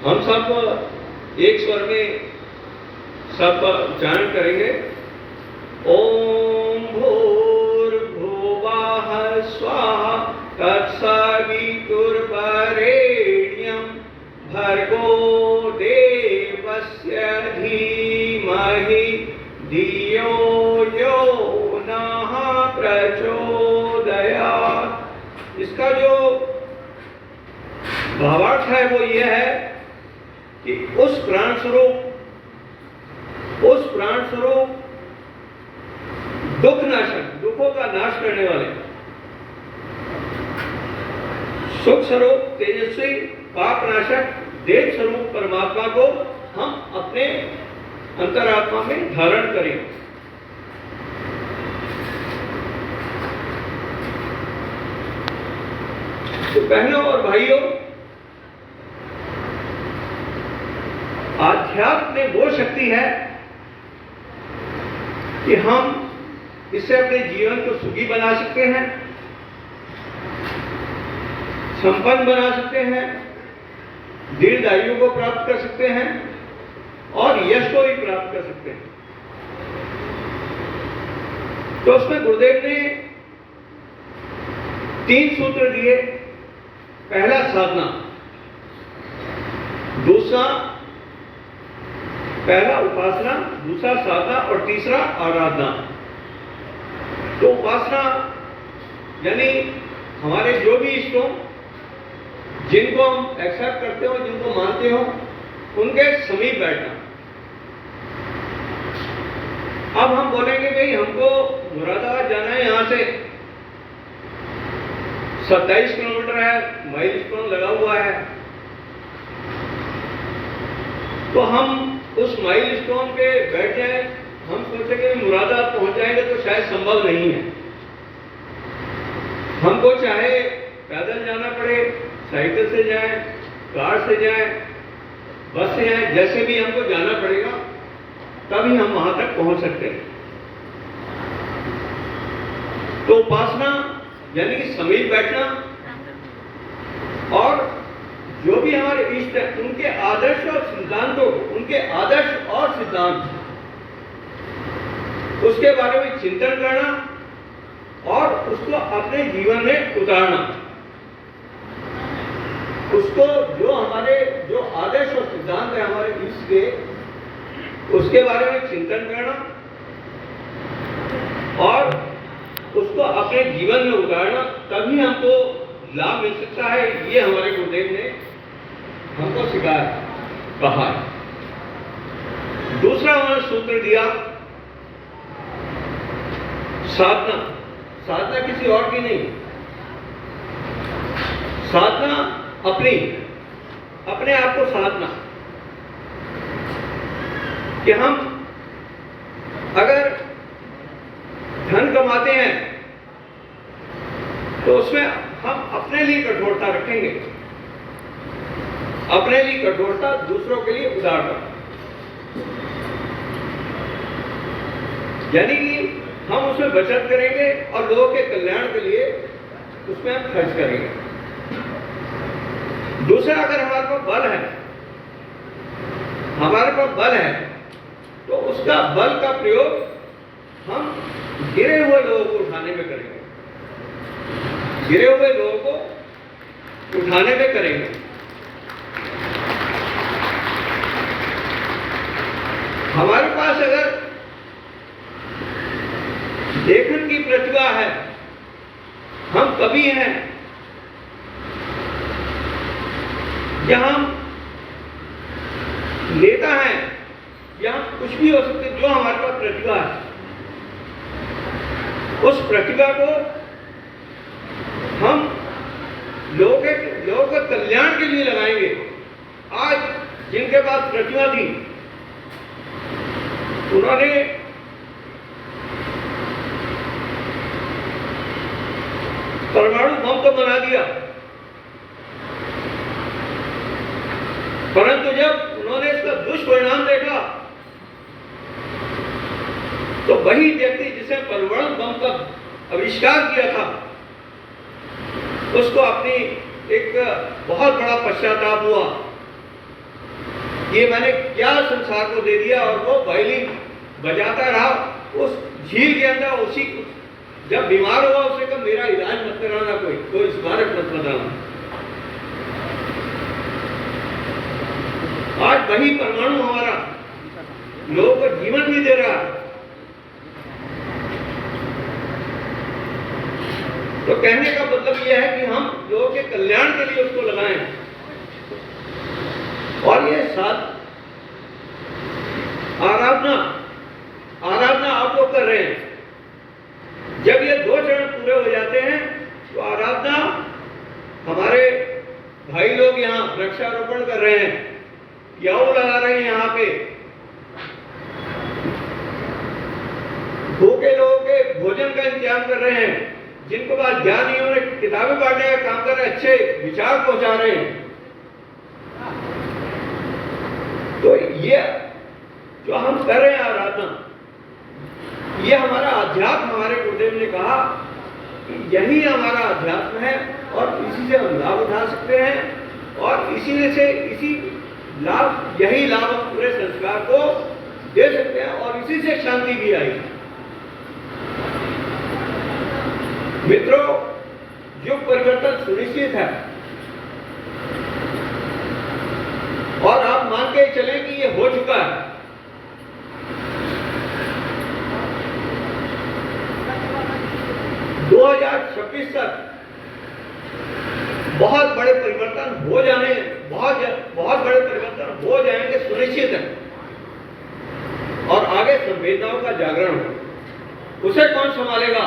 हम सब एक स्वर में सब उच्चारण करेंगे। ओम भूर्भुवः स्वः तत्सवितुर्वरेण्यं भर्गो देवस्य धीमहि धियो यो नः प्रचोदयात्। इसका जो भावार्थ है वो ये है कि उस प्राण स्वरूप दुख नाशक, दुखों का नाश करने वाले, सुख स्वरूप तेजस्वी पाप नाशक देव स्वरूप परमात्मा को हम अपने अंतरात्मा में धारण करें। तो बहनों और भाइयों, आध्यात्म में वो शक्ति है कि हम इससे अपने जीवन को सुखी बना सकते हैं, संपन्न बना सकते हैं, दीर्घायु को प्राप्त कर सकते हैं और यश को भी प्राप्त कर सकते हैं। तो उसमें गुरुदेव ने 3 सूत्र दिए। पहला साधना, पहला उपासना, दूसरा साधना और तीसरा आराधना। तो उपासना यानी हमारे जो भी इष्ट हो, जिनको हम एक्सेप्ट करते हो, जिनको मानते हो, उनके समीप बैठना। अब हम बोलेंगे भाई हमको मुरादाबाद जाना है, यहां से 27 किलोमीटर है, माइलस्टोन लगा हुआ है। तो हम उस माइलस्टोन पे बैठ जाए, हम सोचेंगे मुरादाबाद पहुंच जाएंगे, तो शायद संभव नहीं है। हमको चाहे पैदल जाना पड़े, साइकिल से जाए, कार से जाए, बस से जाए, जैसे भी हमको जाना पड़ेगा, तभी हम वहां तक पहुंच सकते हैं। तो उपासना यानी कि समीप बैठना और जो भी हमारे इष्ट है उनके आदर्श और सिद्धांतों को, उनके आदर्श और सिद्धांत, उसके बारे में चिंतन करना और उसको अपने जीवन में उतारना। उसको जो हमारे जो आदर्श और सिद्धांत है हमारे इष्ट के, उसके बारे में चिंतन करना और उसको अपने जीवन में उतारना, तभी हमको लाभ मिल सकता है। ये हमारे गुरुदेव ने हमको सिखाया, कहा है। दूसरा उन्होंने सूत्र दिया साधना। साधना किसी और की नहीं, साधना अपने आप को साधना। कि हम अगर धन कमाते हैं तो उसमें हम अपने लिए कठोरता रखेंगे, अपने लिए कठोरता, दूसरों के लिए उदारता। यानी कि हम उसमें बचत करेंगे और लोगों के कल्याण के लिए उसमें हम खर्च करेंगे। दूसरा, अगर हमारे पास बल है तो उसका बल का प्रयोग हम गिरे हुए लोगों को उठाने में करेंगे, गिरे हुए लोगों को उठाने में करेंगे। हमारे पास अगर लेखन की प्रतिभा है, हम कवि हैं या हम नेता हैं या हम कुछ भी हो सकते, जो हमारे पास प्रतिभा है, उस प्रतिभा को हम लोगों के कल्याण के लिए लगाएंगे। आज जिनके पास प्रतिभा थी, उन्होंने परमाणु बम तो बना दिया, परंतु जब उन्होंने इसका दुष्परिणाम देखा तो वही व्यक्ति जिसने परमाणु बम का आविष्कार किया था, उसको अपनी एक बहुत बड़ा पश्चाताप हुआ ये मैंने क्या संसार को दे दिया, और वो वायलिन बजाता रहा उस झील के अंदर। उसी जब बीमार हुआ उसने कहा मेरा इलाज मत कराना, कोई स्मारक मत बनाना। आज वही परमाणु हमारा लोगों को जीवन भी दे रहा है। तो कहने का मतलब यह है कि हम लोगों के कल्याण के लिए उसको लगाएं। और ये साथ आराधना आप लोग कर रहे हैं। जब ये 2 चरण पूरे हो जाते हैं तो आराधना हमारे भाई लोग यहाँ वृक्षारोपण कर रहे हैं, याऊ लगा रहे हैं, यहाँ पे भूखे लोगों के भोजन का इंतजाम कर रहे हैं, जिनको पास ज्ञान नहीं उन्हें किताबें बांटने का काम कर रहे हैं, अच्छे विचार पहुंचा रहे हैं। तो ये जो हम कर रहे हैं आराधना, ये हमारा अध्यात्म, हमारे गुरुदेव ने कहा कि यही हमारा अध्यात्म है और इसी से हम लाभ उठा सकते हैं, और इसी लाभ, यही लाभ हम पूरे संस्कार को दे सकते हैं, और इसी से शांति भी आएगी। मित्रों, युग परिवर्तन सुनिश्चित है, और आप मान के चलें कि ये हो चुका है। दो 2026 तक बहुत बड़े परिवर्तन हो जाने, बहुत बड़े परिवर्तन हो जाएंगे, सुनिश्चित है। और आगे संवेदनाओं का जागरण हो, उसे कौन संभालेगा?